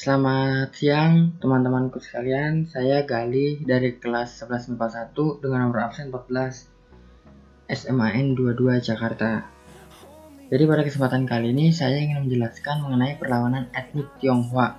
Selamat siang teman-temanku sekalian, saya Galih dari kelas 11 MIPA 1 dengan nomor absen 14 SMAN 22 Jakarta. Jadi pada kesempatan kali ini saya ingin menjelaskan mengenai perlawanan etnik Tionghoa.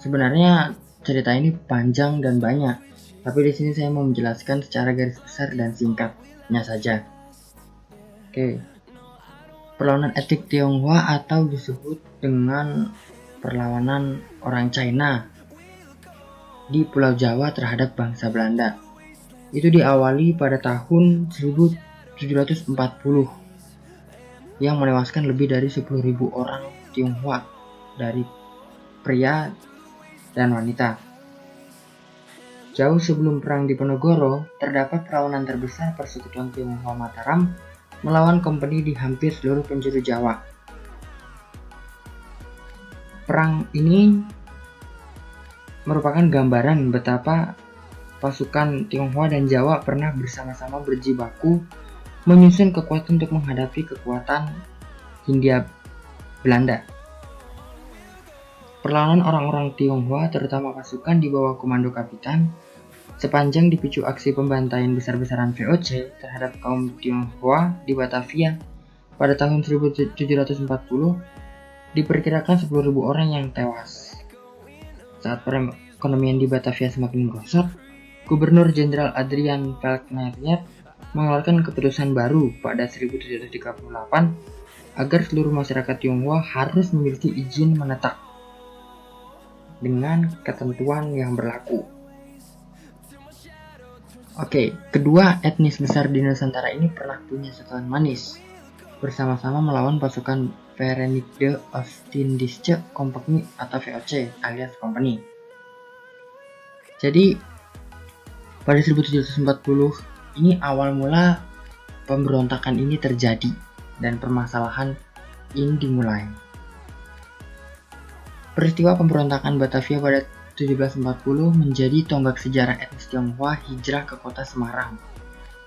Sebenarnya cerita ini panjang dan banyak, tapi di sini saya mau menjelaskan secara garis besar dan singkatnya saja. Oke. Perlawanan etnik Tionghoa atau disebut dengan perlawanan orang China di Pulau Jawa terhadap bangsa Belanda. Itu diawali pada tahun 1740 yang menewaskan lebih dari 10.000 orang Tionghoa dari pria dan wanita. Jauh sebelum Perang Diponegoro, terdapat perlawanan terbesar persekutuan Tionghoa Mataram melawan kompeni di hampir seluruh penjuru Jawa. Perang ini merupakan gambaran betapa pasukan Tionghoa dan Jawa pernah bersama-sama berjibaku menyusun kekuatan untuk menghadapi kekuatan Hindia Belanda. Perlawanan orang-orang Tionghoa, terutama pasukan di bawah komando kapitan, sepanjang dipicu aksi pembantaian besar-besaran VOC terhadap kaum Tionghoa di Batavia pada tahun 1740, diperkirakan 10.000 orang yang tewas. Saat perekonomian di Batavia semakin merosot, Gubernur Jenderal Adrian Falknerjet mengeluarkan keputusan baru pada 1738 agar seluruh masyarakat Tionghoa harus memiliki izin menetap dengan ketentuan yang berlaku. Oke, kedua etnis besar di Nusantara ini pernah punya catatan manis bersama-sama melawan pasukan Verenigde Oostindische Compagnie atau VOC alias Company. Jadi pada 1740 ini awal mula pemberontakan ini terjadi dan permasalahan ini dimulai. Peristiwa pemberontakan Batavia pada 1740 menjadi tonggak sejarah etnis Tionghoa hijrah ke kota Semarang.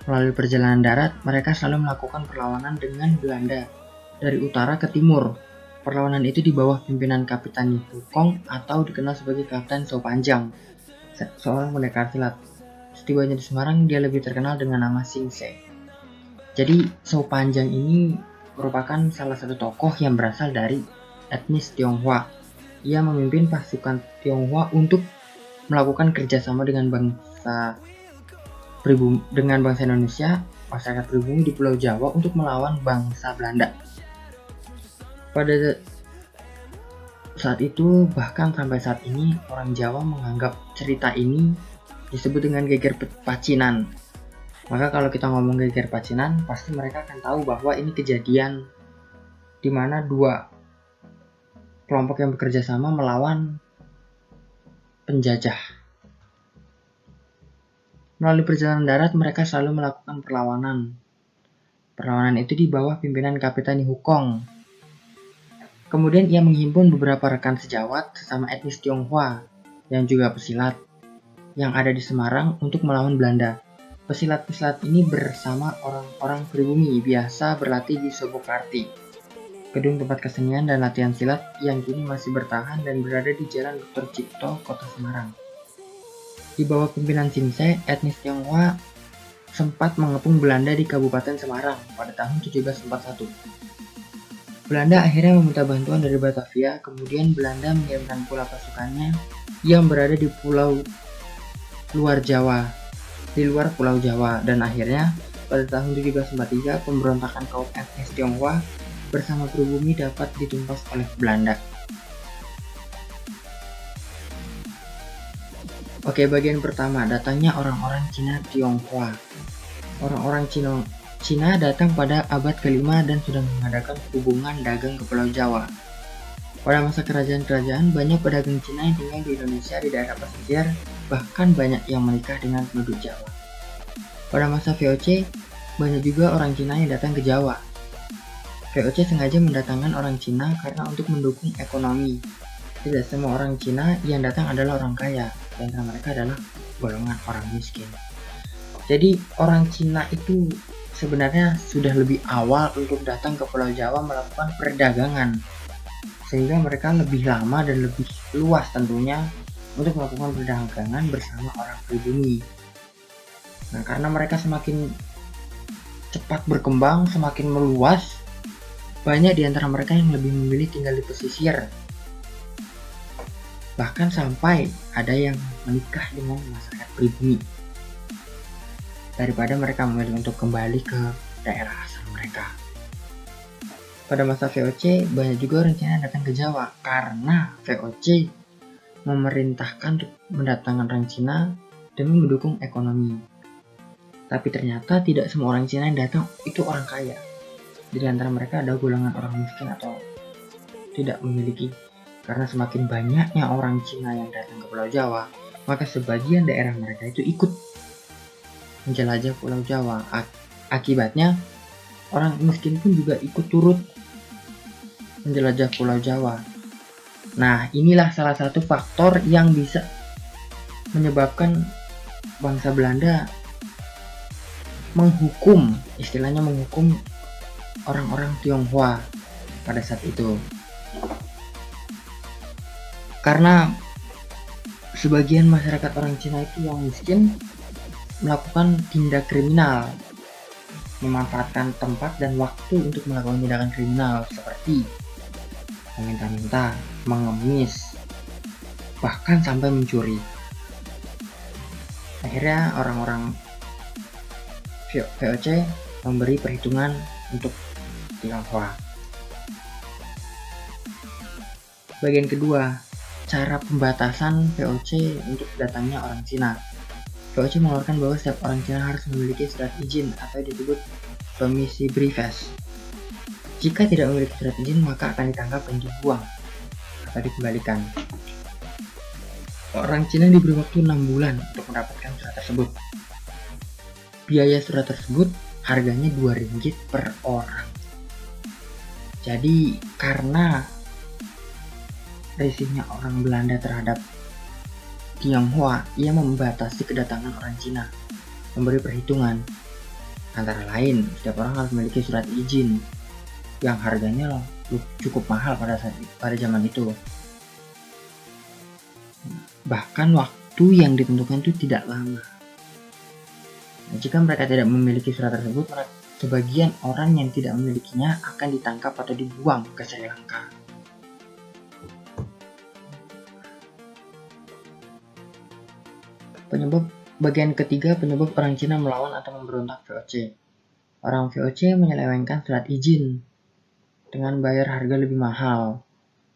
Melalui perjalanan darat, mereka selalu melakukan perlawanan dengan Belanda dari utara ke timur. Perlawanan itu di bawah pimpinan Kapitan Hukong atau dikenal sebagai Kapten Soe Panjang, seorang pendekar silat. Setibanya di Semarang, dia lebih terkenal dengan nama Sing Se. Jadi Soe Panjang ini merupakan salah satu tokoh yang berasal dari etnis Tionghoa. Ia memimpin pasukan Tionghoa untuk melakukan kerjasama dengan bangsa Indonesia, masyarakat pribumi di Pulau Jawa untuk melawan bangsa Belanda. Pada saat itu, bahkan sampai saat ini, orang Jawa menganggap cerita ini disebut dengan geger pacinan. Maka kalau kita ngomong geger pacinan, pasti mereka akan tahu bahwa ini kejadian di mana dua kelompok yang bekerja sama melawan penjajah. Melalui perjalanan darat, mereka selalu melakukan perlawanan. Perlawanan itu di bawah pimpinan Kapitan Hukong. Kemudian ia menghimpun beberapa rekan sejawat sesama etnis Tionghoa yang juga pesilat yang ada di Semarang untuk melawan Belanda. Pesilat-pesilat ini bersama orang-orang pribumi biasa berlatih di Sobokarti, gedung tempat kesenian dan latihan silat yang kini masih bertahan dan berada di Jalan Dr. Cipto, Kota Semarang. Di bawah pimpinan Sing Se, etnis Tionghoa sempat mengepung Belanda di Kabupaten Semarang pada tahun 1741. Belanda akhirnya meminta bantuan dari Batavia, kemudian Belanda mengirimkan pula pasukannya yang berada di luar Pulau Jawa, dan akhirnya pada tahun 1743 pemberontakan kaum etnis Tionghoa bersama pribumi dapat ditumpas oleh Belanda. Oke, bagian pertama, datangnya orang-orang Cina Tionghoa. Orang-orang Cina datang pada abad ke-5 dan sudah mengadakan hubungan dagang ke Pulau Jawa. Pada masa kerajaan-kerajaan, banyak pedagang Cina yang tinggal di Indonesia di daerah pesisir, bahkan banyak yang menikah dengan penduduk Jawa. Pada masa VOC, banyak juga orang Cina yang datang ke Jawa. VOC sengaja mendatangkan orang Cina karena untuk mendukung ekonomi. Tidak semua orang Cina yang datang adalah orang kaya, dan mereka adalah golongan orang miskin. Jadi orang Cina itu sebenarnya sudah lebih awal untuk datang ke Pulau Jawa melakukan perdagangan sehingga mereka lebih lama dan lebih luas tentunya untuk melakukan perdagangan bersama orang pribumi. Nah, karena mereka semakin cepat berkembang, semakin meluas, banyak di antara mereka yang lebih memilih tinggal di pesisir. Bahkan sampai ada yang menikah dengan masyarakat pribumi daripada mereka memilih untuk kembali ke daerah asal mereka. Pada masa VOC, banyak juga orang Cina datang ke Jawa karena VOC memerintahkan untuk mendatangkan orang Cina demi mendukung ekonomi. Tapi ternyata tidak semua orang Cina yang datang itu orang kaya. Di antara mereka ada golongan orang miskin atau tidak memiliki. Karena semakin banyaknya orang Cina yang datang ke Pulau Jawa, maka sebagian daerah mereka itu ikut menjelajah Pulau Jawa. Akibatnya, orang miskin pun juga ikut turut menjelajah Pulau Jawa. Nah, inilah salah satu faktor yang bisa menyebabkan bangsa Belanda menghukum, istilahnya menghukum orang-orang Tionghoa pada saat itu. Karena sebagian masyarakat orang Cina itu yang miskin melakukan tindak kriminal, memanfaatkan tempat dan waktu untuk melakukan tindakan kriminal seperti meminta-minta, mengemis, bahkan sampai mencuri. Akhirnya orang-orang VOC memberi perhitungan untuk Tionghoa. Bagian kedua, cara pembatasan VOC untuk datangnya orang Cina. VOC mengeluarkan bahwa setiap orang Cina harus memiliki surat izin atau disebut permisi breves. Jika tidak memiliki surat izin, maka akan ditangkap dan dibuang atau dikembalikan. Orang Cina diberi waktu 6 bulan untuk mendapatkan surat tersebut. Biaya surat tersebut harganya 2 ringgit per orang. Jadi karena risihnya orang Belanda terhadap Tionghoa, ia membatasi kedatangan orang Cina, memberi perhitungan. Antara lain, setiap orang harus memiliki surat izin yang harganya cukup mahal pada zaman itu. Bahkan waktu yang ditentukan itu tidak lama. Jika mereka tidak memiliki surat tersebut, sebagian orang yang tidak memilikinya akan ditangkap atau dibuang ke Sri Lanka. Bagian ketiga, penyebab orang Cina melawan atau memberontak VOC. Orang VOC menyelewengkan surat izin dengan bayar harga lebih mahal.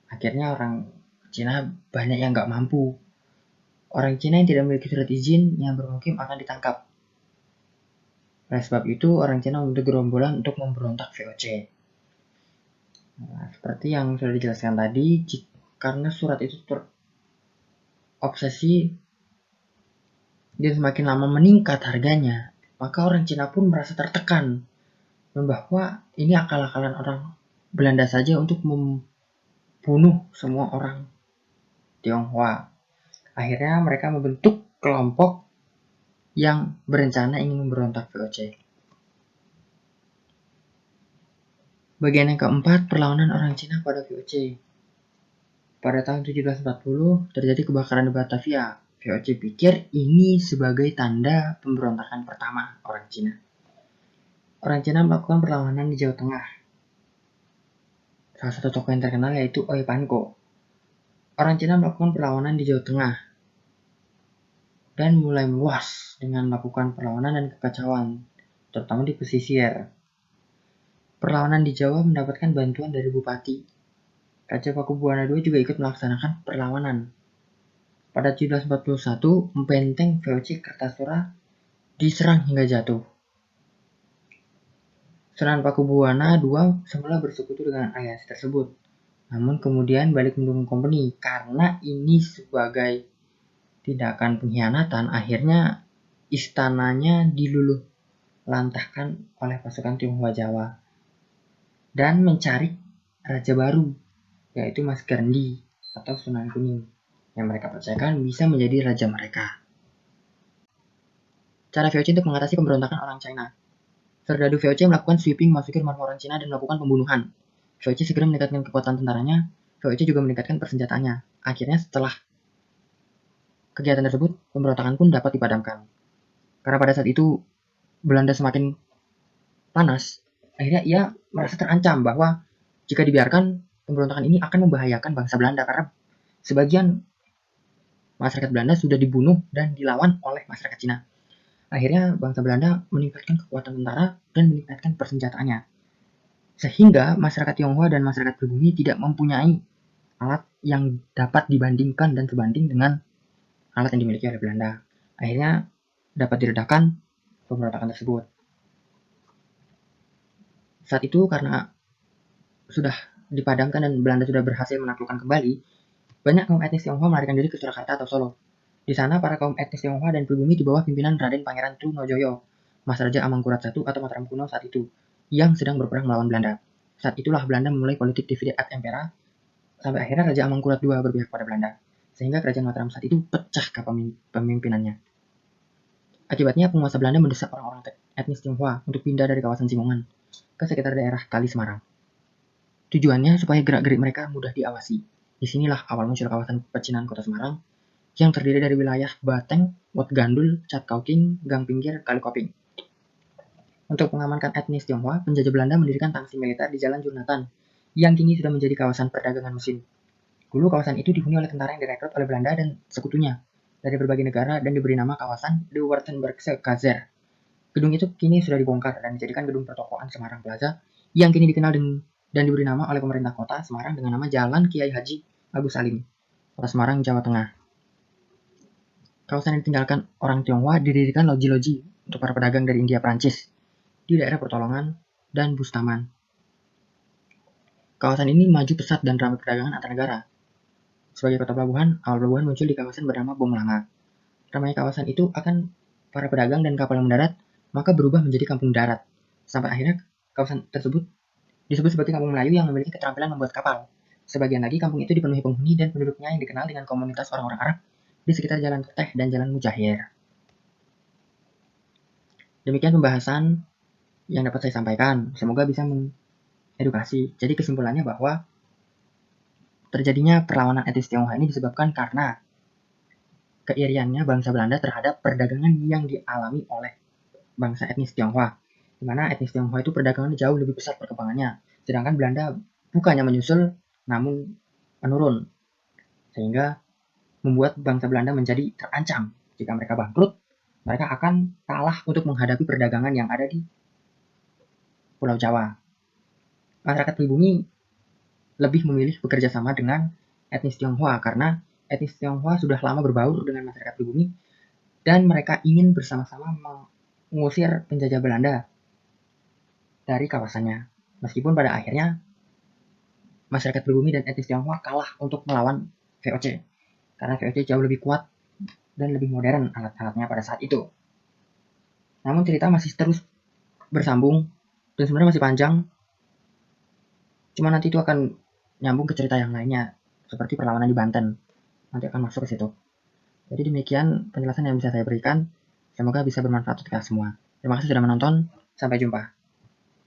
Akhirnya orang Cina banyak yang nggak mampu. Orang Cina yang tidak memiliki surat izin yang bermukim akan ditangkap. Oleh sebab itu, orang Cina membentuk gerombolan untuk memberontak VOC. Nah, seperti yang sudah dijelaskan tadi, karena surat itu terobsesi dan semakin lama meningkat harganya, maka orang Cina pun merasa tertekan bahwa ini akal-akalan orang Belanda saja untuk membunuh semua orang Tionghoa. Akhirnya mereka membentuk kelompok yang berencana ingin memberontak VOC. Bagian yang keempat, perlawanan orang Cina pada VOC. Pada tahun 1740 terjadi kebakaran di Batavia. VOC pikir ini sebagai tanda pemberontakan pertama orang Cina. Orang Cina melakukan perlawanan di Jawa Tengah. Salah satu tokoh yang terkenal yaitu Oi Panko. Orang Cina melakukan perlawanan di Jawa Tengah dan mulai meluas dengan melakukan perlawanan dan kekacauan, terutama di pesisir. Perlawanan di Jawa mendapatkan bantuan dari Bupati. Raja Pakubuwana II juga ikut melaksanakan perlawanan. Pada 1741, benteng VOC Kertasura diserang hingga jatuh. Sunan Pakubuwana II semula bersekutu dengan aliansi tersebut, namun kemudian balik mendukung Kompeni karena ini sebagai tindakan pengkhianatan. Akhirnya istananya diluluh lantahkan oleh pasukan Tionghoa Jawa dan mencari raja baru, yaitu Mas Gandhi atau Sunan Kuning, yang mereka percayakan bisa menjadi raja mereka. Cara VOC untuk mengatasi pemberontakan orang China. Serdadu VOC melakukan sweeping memasuki rumah orang Cina dan melakukan pembunuhan. VOC segera meningkatkan kekuatan tentaranya. VOC juga meningkatkan persenjataannya. Akhirnya setelah kegiatan tersebut, pemberontakan pun dapat dipadamkan. Karena pada saat itu Belanda semakin panas, akhirnya ia merasa terancam bahwa jika dibiarkan, pemberontakan ini akan membahayakan bangsa Belanda karena sebagian masyarakat Belanda sudah dibunuh dan dilawan oleh masyarakat Cina. Akhirnya bangsa Belanda meningkatkan kekuatan tentara dan meningkatkan persenjataannya. Sehingga masyarakat Tionghoa dan masyarakat pribumi tidak mempunyai alat yang dapat dibandingkan dan sebanding dengan alat yang dimiliki oleh Belanda. Akhirnya dapat diredakan pemberontakan tersebut. Saat itu karena sudah dipadamkan dan Belanda sudah berhasil menaklukkan kembali, banyak kaum etnis Tionghoa melarikan diri ke Surakarta atau Solo. Di sana, para kaum etnis Tionghoa dan pribumi di bawah pimpinan Raden Pangeran Trunojoyo, Mas Raja Amangkurat I atau Mataram kuno saat itu, yang sedang berperang melawan Belanda. Saat itulah Belanda memulai politik divide et impera, sampai akhirnya Raja Amangkurat II berpihak pada Belanda, sehingga kerajaan Mataram saat itu pecah kepemimpinannya. Akibatnya, penguasa Belanda mendesak orang-orang etnis Tionghoa untuk pindah dari kawasan Simongan ke sekitar daerah Kali Semarang. Tujuannya supaya gerak-gerik mereka mudah diawasi. Disinilah awal muncul kawasan pecinan Kota Semarang yang terdiri dari wilayah Bateng, Wat Gandul, Cat Kauking, Gang Pinggir, Kali Koping. Untuk mengamankan etnis Tionghoa, penjajah Belanda mendirikan tamsil militer di Jalan Jurnatan, yang kini sudah menjadi kawasan perdagangan mesin. Dulu kawasan itu dihuni oleh tentara yang direkrut oleh Belanda dan sekutunya dari berbagai negara dan diberi nama kawasan De Wartenbergse Kazer. Gedung itu kini sudah dibongkar dan dijadikan gedung pertokoan Semarang Plaza yang kini dikenal dan diberi nama oleh pemerintah kota Semarang dengan nama Jalan Kiai Haji Agus Salim, Kota Semarang, Jawa Tengah. Kawasan yang ditinggalkan orang Tionghoa didirikan loji-loji untuk para pedagang dari India Prancis di daerah Pertolongan dan Bustaman. Kawasan ini maju pesat dan ramai perdagangan antar negara. Sebagai kota pelabuhan, awal pelabuhan muncul di kawasan bernama Bomlanga. Ramai kawasan itu akan para pedagang dan kapal yang mendarat, maka berubah menjadi kampung darat. Sampai akhirnya kawasan tersebut disebut sebagai kampung Melayu yang memiliki keterampilan membuat kapal. Sebagian lagi kampung itu dipenuhi penghuni dan penduduknya yang dikenal dengan komunitas orang-orang Arab di sekitar Jalan Teteh dan Jalan Mujahir. Demikian pembahasan yang dapat saya sampaikan. Semoga bisa mengedukasi. Jadi kesimpulannya bahwa terjadinya perlawanan etnis Tionghoa ini disebabkan karena keiriannya bangsa Belanda terhadap perdagangan yang dialami oleh bangsa etnis Tionghoa. Di mana etnis Tionghoa itu perdagangan jauh lebih besar perkembangannya. Sedangkan Belanda bukannya menyusul, namun menurun. Sehingga membuat bangsa Belanda menjadi terancam. Jika mereka bangkrut, mereka akan kalah untuk menghadapi perdagangan yang ada di Pulau Jawa. Masyarakat pribumi lebih memilih bekerja sama dengan etnis Tionghoa karena etnis Tionghoa sudah lama berbaur dengan masyarakat pribumi dan mereka ingin bersama-sama mengusir penjajah Belanda dari kawasannya. Meskipun pada akhirnya masyarakat pribumi dan etnis Tionghoa kalah untuk melawan VOC karena VOC jauh lebih kuat dan lebih modern alat-alatnya pada saat itu. Namun cerita masih terus bersambung dan sebenarnya masih panjang. Cuma nanti itu akan nyambung ke cerita yang lainnya seperti perlawanan di Banten. Nanti akan masuk ke situ. Jadi demikian penjelasan yang bisa saya berikan. Semoga bisa bermanfaat untuk kita semua. Terima kasih sudah menonton. Sampai jumpa.